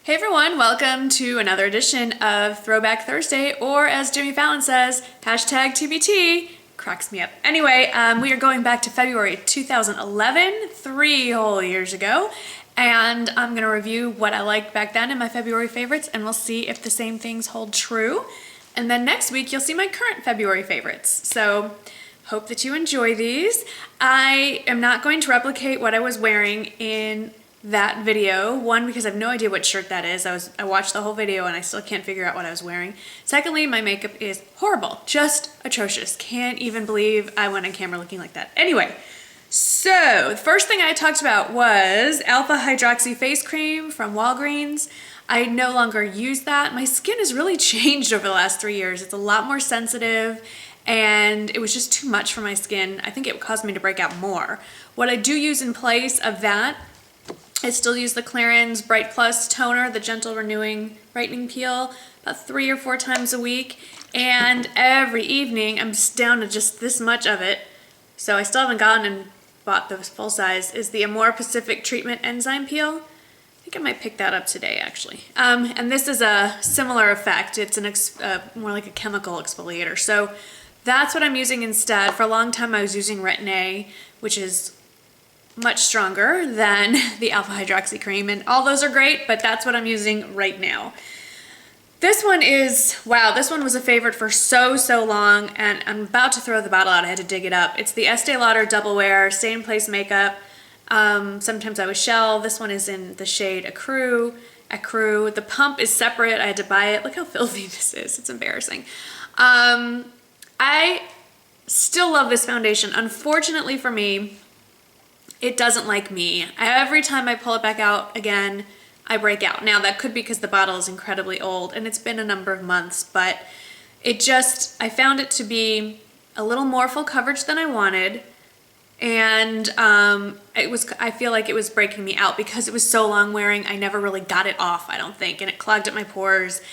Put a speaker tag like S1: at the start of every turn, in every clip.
S1: Hey everyone, welcome to another edition of Throwback Thursday, or as Jimmy Fallon says, hashtag TBT. Cracks me up. Anyway, we are going back to February 2011, 3 whole years ago, and I'm gonna review what I liked back then in my February favorites, and we'll see if the same things hold true. And then next week, you'll see my current February favorites. So, hope that you enjoy these. I am not going to replicate what I was wearing in that video. One, because I have no idea what shirt that is. I watched the whole video and I still can't figure out what I was wearing. Secondly, my makeup is horrible, just atrocious. Can't even believe I went on camera looking like that. Anyway, so the first thing I talked about was Alpha Hydroxy Face Cream from Walgreens. I no longer use that. My skin has really changed over the last 3 years. It's a lot more sensitive and it was just too much for my skin. I think it caused me to break out more. What I do use in place of that, I still use the Clarins Bright Plus toner, the gentle renewing brightening peel, about 3 or 4 times a week. And every evening, I'm just down to just this much of it. So I still haven't gone and bought the full size, is the Amore Pacific Treatment Enzyme Peel. I think I might pick that up today, actually. And this is a similar effect. It's more like a chemical exfoliator. So that's what I'm using instead. For a long time, I was using Retin-A, which is much stronger than the Alpha Hydroxy Cream, and all those are great, but that's what I'm using right now. This one is, wow, this one was a favorite for so long, and I'm about to throw the bottle out. I had to dig it up. It's the Estee Lauder Double Wear Stay in Place Makeup. Sometimes I was Shell. This one is in the shade Accrue. The pump is separate. I had to buy it. Look how filthy this is. It's embarrassing. I still love this foundation. Unfortunately for me, it doesn't like me. Every time I pull it back out again, I break out. Now that could be because the bottle is incredibly old and it's been a number of months, but I found it to be a little more full coverage than I wanted. And I feel like it was breaking me out because it was so long wearing. I never really got it off, I don't think, and it clogged up my pores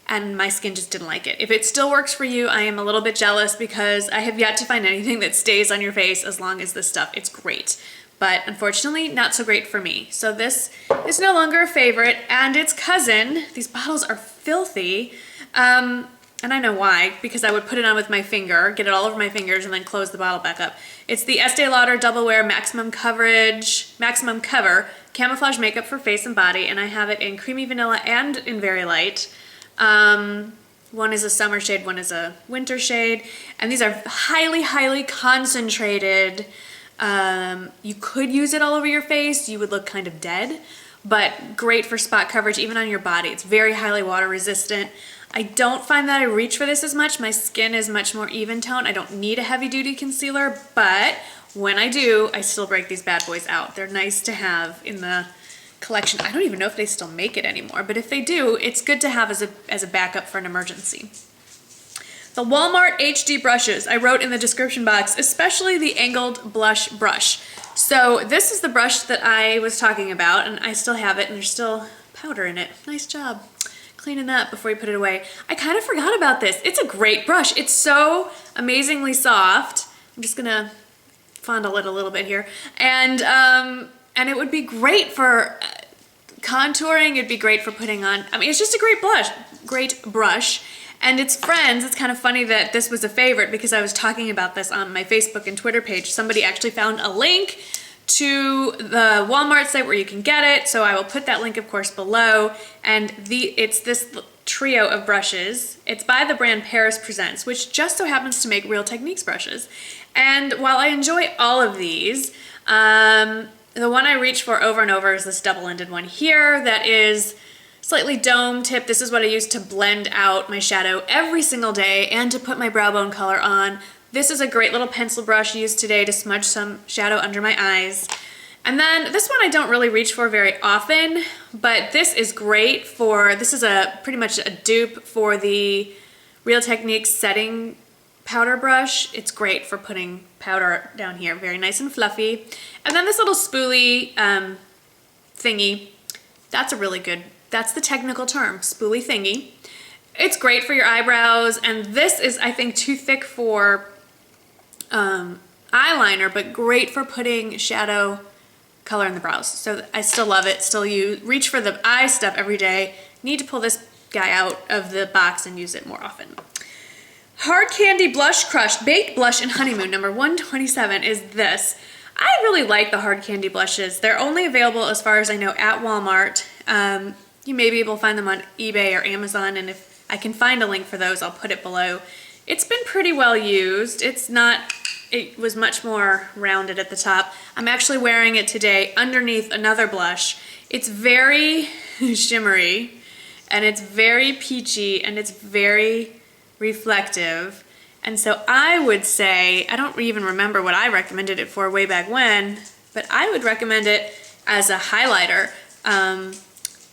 S1: and my skin just didn't like it. If it still works for you, I am a little bit jealous because I have yet to find anything that stays on your face as long as this stuff. It's great. But unfortunately, not so great for me. So this is no longer a favorite, and its cousin, these bottles are filthy, and I know why, because I would put it on with my finger, get it all over my fingers, and then close the bottle back up. It's the Estee Lauder Double Wear Maximum Cover Camouflage Makeup for Face and Body, and I have it in Creamy Vanilla and in Very Light. One is a summer shade, one is a winter shade, and these are highly concentrated. You could use it all over your face. You would look kind of dead, but great for spot coverage even on your body. It's very highly water resistant. I don't find that I reach for this as much. My skin is much more even tone. I don't need a heavy duty concealer, but when I do, I still break these bad boys out. They're nice to have in the collection. I don't even know if they still make it anymore, but if they do, it's good to have as a backup for an emergency. The Walmart HD brushes, I wrote in the description box, especially the angled blush brush. So this is the brush that I was talking about, and I still have it, and there's still powder in it. Nice job cleaning that before you put it away. I kind of forgot about this. It's a great brush. It's so amazingly soft. I'm just gonna fondle it a little bit here. And it would be great for contouring. It'd be great for putting on, I mean, it's just a great brush. And its friends, it's kind of funny that this was a favorite because I was talking about this on my Facebook and Twitter page. Somebody actually found a link to the Walmart site where you can get it. So I will put that link, of course, below. And it's this trio of brushes. It's by the brand Paris Presents, which just so happens to make Real Techniques brushes. And while I enjoy all of these, the one I reach for over and over is this double-ended one here that is slightly dome tip. This is what I use to blend out my shadow every single day and to put my brow bone color on. This is a great little pencil brush used today to smudge some shadow under my eyes. And then this one I don't really reach for very often, but this is great for, this is pretty much a dupe for the Real Techniques setting powder brush. It's great for putting powder down here, very nice and fluffy. And then this little spoolie thingy, that's the technical term, spoolie thingy. It's great for your eyebrows, and this is, I think, too thick for eyeliner, but great for putting shadow color in the brows. So I still love it. Still reach for the eye stuff every day. Need to pull this guy out of the box and use it more often. Hard Candy Blush Crush Baked Blush in Honeymoon, number 127 is this. I really like the Hard Candy blushes. They're only available, as far as I know, at Walmart. You may be able to find them on eBay or Amazon, and if I can find a link for those, I'll put it below. It's been pretty well used. It was much more rounded at the top. I'm actually wearing it today underneath another blush. It's very shimmery, and it's very peachy, and it's very reflective. And so I would say, I don't even remember what I recommended it for way back when, but I would recommend it as a highlighter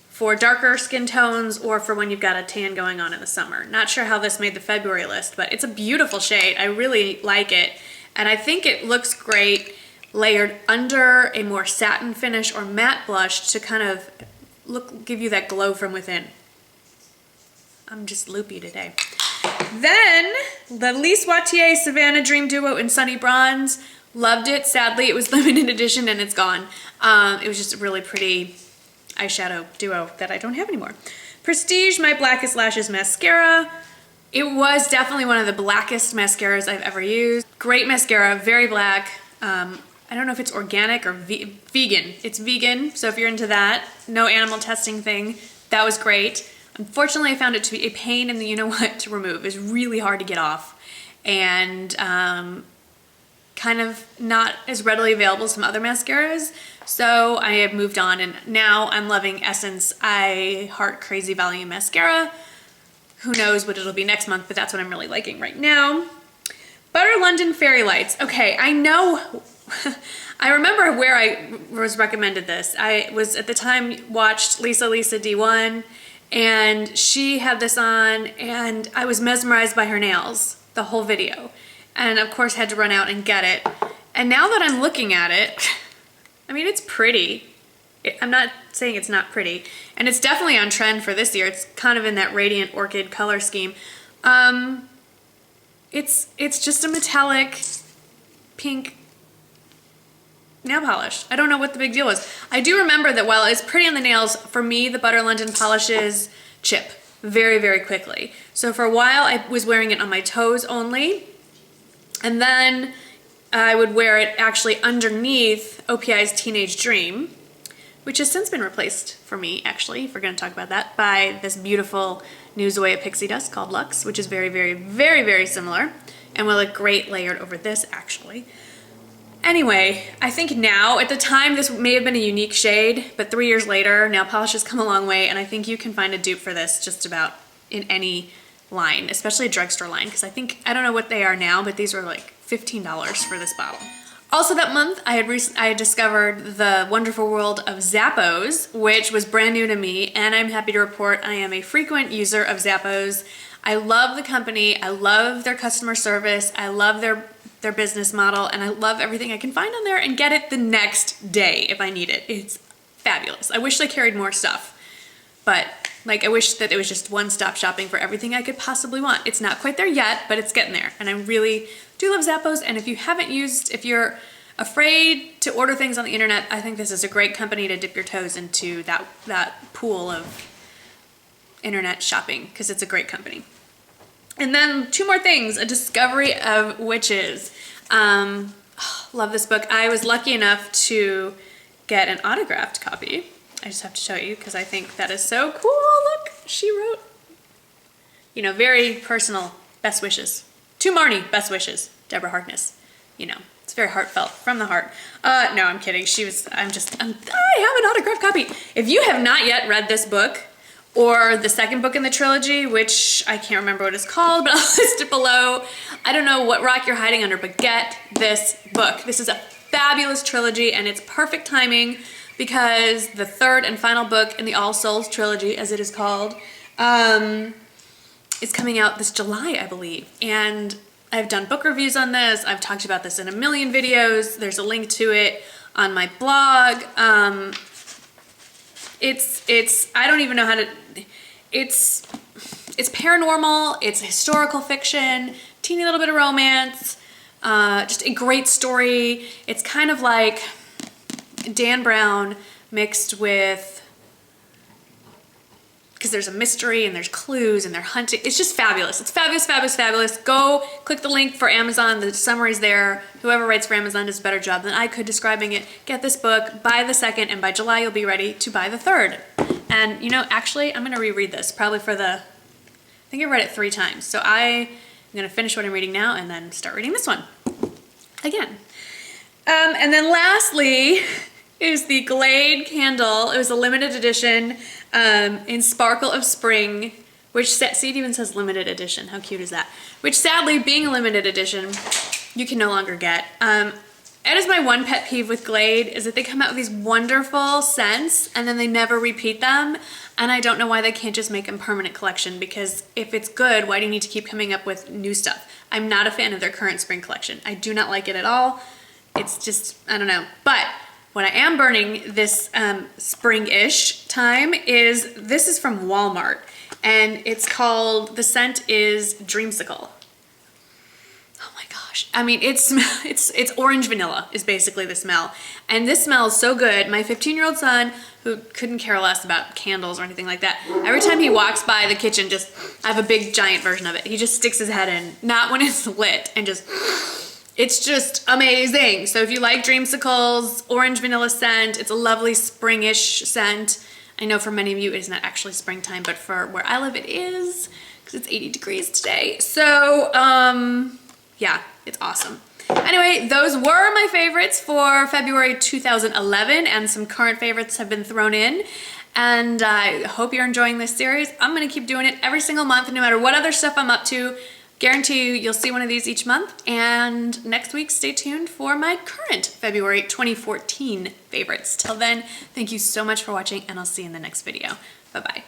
S1: for darker skin tones or for when you've got a tan going on in the summer. Not sure how this made the February list, but it's a beautiful shade. I really like it. And I think it looks great layered under a more satin finish or matte blush to kind of give you that glow from within. I'm just loopy today. Then the Lise Watier Savanna Dream Duo in Sunny Bronze. Loved it. Sadly, it was limited edition and it's gone. It was just a really pretty eyeshadow duo that I don't have anymore. Prestige My Blackest Lashes Mascara. It was definitely one of the blackest mascaras I've ever used. Great mascara, very black. I don't know if it's organic or vegan. It's vegan, so if you're into that, no animal testing thing, that was great. Unfortunately, I found it to be a pain in the you-know-what to remove. It's really hard to get off, and kind of not as readily available as some other mascaras. So I have moved on, and now I'm loving Essence I Heart Crazy Volume Mascara. Who knows what it'll be next month, but that's what I'm really liking right now. Butter London Fairy Lights. Okay, I know, I remember where I was recommended this. I was at the time watched Lisa D1, and she had this on, and I was mesmerized by her nails the whole video. And of course had to run out and get it. And now that I'm looking at it, I mean, it's pretty. I'm not saying it's not pretty. And it's definitely on trend for this year. It's kind of in that radiant orchid color scheme. It's just a metallic pink nail polish. I don't know what the big deal is. I do remember that while it's pretty on the nails, for me, the Butter London polishes chip very, very quickly. So for a while, I was wearing it on my toes only. And then I would wear it actually underneath OPI's Teenage Dream, which has since been replaced for me, actually, if we're going to talk about that, by this beautiful new Zoya Pixie Dust called Luxe, which is very, very, very, very similar, and will look great layered over this, actually. Anyway, I think now, at the time, this may have been a unique shade, but 3 years later, nail polish has come a long way, and I think you can find a dupe for this just about in any line, especially a drugstore line, because I don't know what they are now, but these were like $15 for this bottle. Also that month, I had discovered the wonderful world of Zappos, which was brand new to me, and I'm happy to report I am a frequent user of Zappos. I love the company, I love their customer service, I love their business model, and I love everything I can find on there and get it the next day if I need it. It's fabulous. I wish they carried more stuff, but like I wish that it was just one-stop shopping for everything I could possibly want. It's not quite there yet, but it's getting there, and I really do love Zappos. And if if you're afraid to order things on the internet, I think this is a great company to dip your toes into that pool of internet shopping, because it's a great company. And then 2 more things, A Discovery of Witches. Love this book. I was lucky enough to get an autographed copy. I just have to show you because I think that is so cool. Look, she wrote, very personal best wishes. To Marnie, best wishes, Deborah Harkness. It's very heartfelt, from the heart. No, I'm kidding. I have an autographed copy. If you have not yet read this book, or the second book in the trilogy, which I can't remember what it's called, but I'll list it below. I don't know what rock you're hiding under, but get this book. This is a fabulous trilogy, and it's perfect timing because the 3rd and final book in the All Souls trilogy, as it is called, is coming out this July, I believe. And I've done book reviews on this. I've talked about this in a million videos. There's a link to it on my blog. I don't even know how to, it's paranormal, it's historical fiction, teeny little bit of romance, just a great story. It's kind of like Dan Brown mixed with, because there's a mystery and there's clues and they're hunting. It's just fabulous. It's fabulous, fabulous, fabulous. Go click the link for Amazon. The summary's there. Whoever writes for Amazon does a better job than I could describing it. Get this book, buy the second, and by July you'll be ready to buy the third. And you know, actually, I'm gonna reread this probably for I think I read it 3 times. So I'm gonna finish what I'm reading now and then start reading this one again. And then lastly is the Glade candle. It was a limited edition in Sparkle of Spring, which, see, it even says limited edition. How cute is that? Which sadly, being a limited edition, you can no longer get. It is my one pet peeve with Glade, is that they come out with these wonderful scents and then they never repeat them. And I don't know why they can't just make them permanent collection, because if it's good, why do you need to keep coming up with new stuff? I'm not a fan of their current spring collection. I do not like it at all. It's just, I don't know. But what I am burning this spring-ish time is, this is from Walmart, and it's called, the scent is Dreamsicle. Oh my gosh. I mean, it's orange vanilla is basically the smell. And this smells so good. My 15-year-old son, who couldn't care less about candles or anything like that, every time he walks by the kitchen, I have a big giant version of it. He just sticks his head in, not when it's lit, and just, it's just amazing. So if you like Dreamsicles, orange vanilla scent, it's a lovely springish scent. I know for many of you it is not actually springtime, but for where I live it is, because it's 80 degrees today. So yeah, it's awesome. Anyway, those were my favorites for February 2011, and some current favorites have been thrown in. And I hope you're enjoying this series. I'm gonna keep doing it every single month, no matter what other stuff I'm up to. Guarantee you'll see one of these each month. And next week, stay tuned for my current February 2014 favorites. Till then, thank you so much for watching, and I'll see you in the next video. Bye-bye.